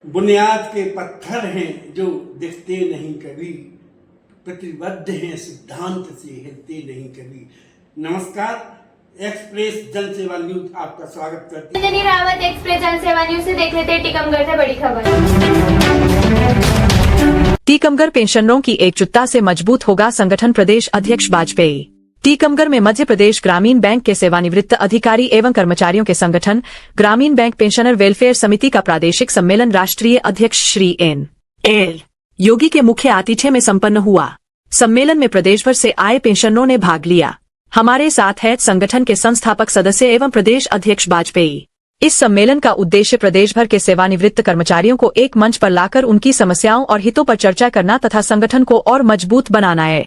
बुनियाद के पत्थर हैं जो दिखते नहीं कभी, प्रतिबद्ध हैं सिद्धांत से हिलते नहीं कभी। नमस्कार, एक्सप्रेस जन सेवा न्यूज आपका स्वागत करती है। अंजनी रावत, एक्सप्रेस जन सेवा न्यूज से देख लेते हैं टीकमगढ़ से बड़ी खबर। टीकमगढ़ पेंशनरों की एकजुटता से मजबूत होगा संगठन, प्रदेश अध्यक्ष वाजपेयी। टीकमगढ़ में मध्य प्रदेश ग्रामीण बैंक के सेवानिवृत्त अधिकारी एवं कर्मचारियों के संगठन ग्रामीण बैंक पेंशनर वेलफेयर समिति का प्रादेशिक सम्मेलन राष्ट्रीय अध्यक्ष श्री एन योगी के मुख्य आतिथ्य में संपन्न हुआ। सम्मेलन में प्रदेश भर से आए पेंशनरों ने भाग लिया। हमारे साथ है संगठन के संस्थापक सदस्य एवं प्रदेश अध्यक्ष वाजपेयी। इस सम्मेलन का उद्देश्य प्रदेश भर के सेवानिवृत्त कर्मचारियों को एक मंच पर लाकर उनकी समस्याओं और हितों पर चर्चा करना तथा संगठन को और मजबूत बनाना है।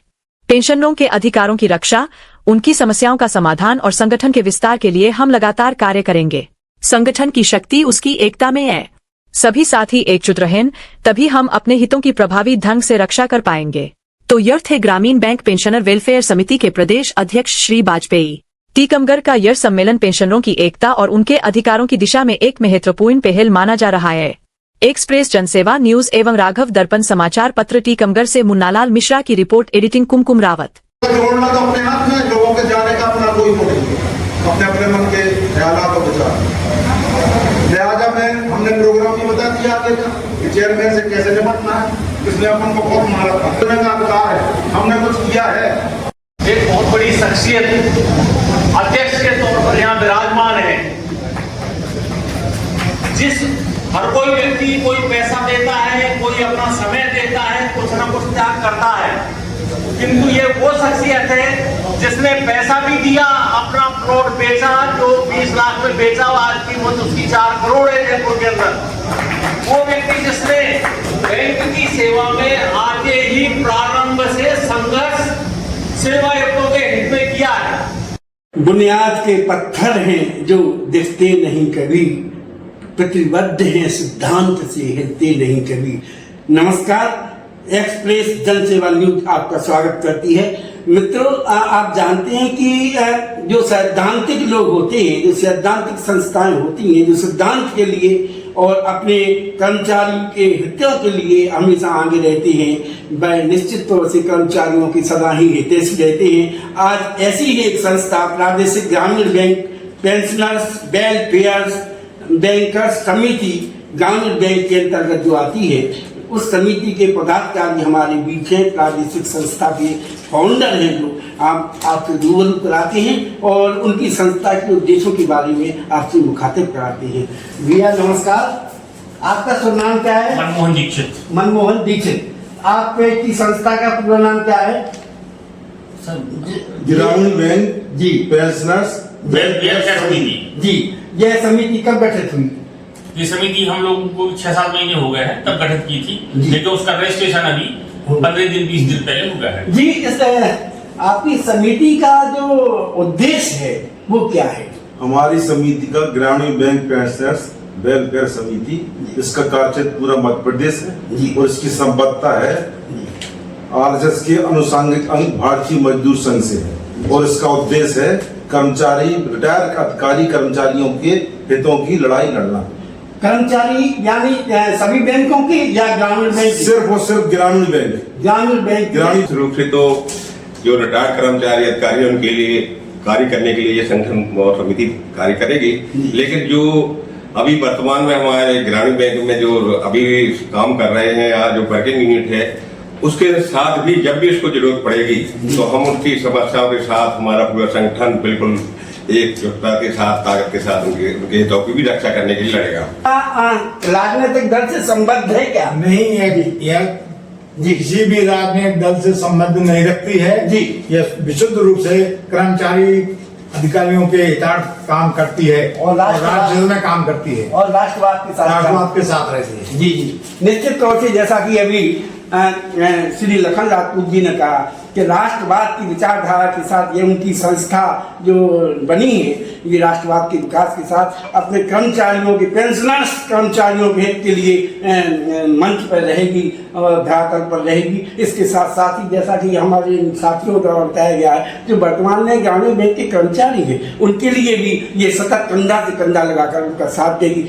पेंशनरों के अधिकारों की रक्षा, उनकी समस्याओं का समाधान और संगठन के विस्तार के लिए हम लगातार कार्य करेंगे। संगठन की शक्ति उसकी एकता में है। सभी साथी एकजुट रहें, तभी हम अपने हितों की प्रभावी ढंग से रक्षा कर पाएंगे। तो यह थे ग्रामीण बैंक पेंशनर वेलफेयर समिति के प्रदेश अध्यक्ष श्री वाजपेयी। टीकमगढ़ का यह सम्मेलन पेंशनरों की एकता और उनके अधिकारों की दिशा में एक महत्वपूर्ण पहल माना जा रहा है। एक्सप्रेस जनसेवा न्यूज एवं राघव दर्पण समाचार पत्र टीकमगढ़ से मुन्नालाल मिश्रा की रिपोर्ट, एडिटिंग कुमकुम रावत। जोड़ना तो अपने हाथ में, लोगों के जाने का अपना कोई वो नहीं है, अपने अपने मन के ख्यालात और विचार। लिहाजा में हमने प्रोग्राम ये बता दिया आगे का कि चेयरमैन से कैसे निपटना है। इसने अपन को बहुत मारा था, चेयरमैन का अधिकार है, हमने कुछ किया है। एक बहुत बड़ी शख्सियत अध्यक्ष के तौर पर यहाँ विराजमान है। जिस हर कोई व्यक्ति कोई पैसा देता है, कोई अपना समय देता है, कुछ ना कुछ त्याग करता है, किंतु ये वो शख्सियत है जिसने पैसा भी दिया, अपना प्लॉट बेचा जो 20 लाख में बेचा, आज की कीमत उसकी 4 करोड़ है जयपुर के अंदर। वो व्यक्ति जिसने बैंक की सेवा में आगे ही प्रारंभ से संघर्ष सेवायुक्तों के हित में किया है। बुनियाद के पत्थर हैं जो दिखते नहीं कभी, प्रतिबद्ध हैं सिद्धांत से हिलते नहीं कभी। नमस्कार, एक्सप्रेस जन सेवा न्यूज आपका स्वागत करती है। मित्रों, आप जानते हैं कि जो सैद्धांतिक लोग होते हैं, जो सैद्धांतिक संस्थाएं होती हैं, जो सिद्धांत के लिए और अपने कर्मचारियों के हितों के लिए हमेशा आगे रहते हैं, वह निश्चित तौर से कर्मचारियों की सदा ही हितैषी रहते हैं। आज ऐसी ही एक संस्था प्रादेशिक ग्रामीण बैंक पेंशनर्स वेलफेयर बैंकर्स समिति ग्रामीण बैंक के अंतर्गत जो आती है, उस समिति के पदाधिकारी हमारे बीच हैं। प्रादेशिक संस्था के फाउंडर हैं जो आपसे रूबरू कराते हैं और उनकी संस्था के उद्देश्यों के बारे में आपसे मुखातिब कराते हैं। भैया नमस्कार, आपका शुभ नाम क्या है? मनमोहन दीक्षित। मनमोहन दीक्षित। आपकी संस्था का पूरा नाम क्या है? ग्रामीण बैंक जी पेंशनर्स वेलफेयर समिति जी। यह समिति कब गठित हुई? ये समिति हम लोगों को 6-7 महीने हो गए हैं तब गठित की थी, लेकिन उसका रजिस्ट्रेशन अभी 15 दिन 20 दिन पहले हो गया है। जी, इस आपकी समिति का जो उद्देश्य है वो क्या है? हमारी समिति का ग्रामीण बैंक पेंशनर्स वेलफेयर समिति, इसका कार्यक्षेत्र पूरा मध्य प्रदेश है और इसकी संबद्धता है आरएसएस के अनुषंगिक अंग भारतीय मजदूर संघ से है और इसका उद्देश्य है कर्मचारी, रिटायर अधिकारी कर्मचारियों के हितों की लड़ाई लड़ना। कर्मचारी यानी सभी बैंकों की या ग्रामीण बैंक? सिर्फ और सिर्फ ग्रामीण बैंक। ग्रामीण बैंक ग्रामीण रूप से तो जो रिटायर्ड कर्मचारी अधिकारी उनके लिए कार्य करने के लिए ये संगठन और समिति कार्य करेगी, लेकिन जो अभी वर्तमान में हमारे ग्रामीण बैंक में जो अभी काम कर रहे हैं या जो वर्किंग यूनिट है, उसके साथ भी जब भी इसको जरूरत पड़ेगी तो हम उनकी समस्याओं के साथ हमारा पूरा संगठन बिल्कुल एकजुटता के साथ, ताकत के साथ उनके हितों की भी रक्षा करने के लिए लड़ेगा। राजनीतिक दल से संबद्ध है क्या? नहीं है यह जी, किसी भी राजनीतिक दल से संबंध नहीं रखती है जी। यह विशुद्ध रूप से कर्मचारी अधिकारियों के हितार्थ काम करती है और राज्य में काम करती है और राष्ट्रवाद के साथ रहती है। जी जी, निश्चित तौर से जैसा कि अभी श्री लखन राजपूत जी ने कहा कि राष्ट्रवाद की विचारधारा के साथ ये उनकी संस्था जो बनी है, ये राष्ट्रवाद के विकास के साथ अपने कर्मचारियों के पेंशनर्स कर्मचारियों के हित के लिए मंच पर रहेगी और धरातल पर रहेगी। इसके साथ साथ ही जैसा कि हमारे साथियों द्वारा बताया गया है, जो वर्तमान में ग्रामीण बैंक के कर्मचारी हैं, उनके लिए भी ये सतत कंधा से कंधा लगाकर उनका साथ देगी।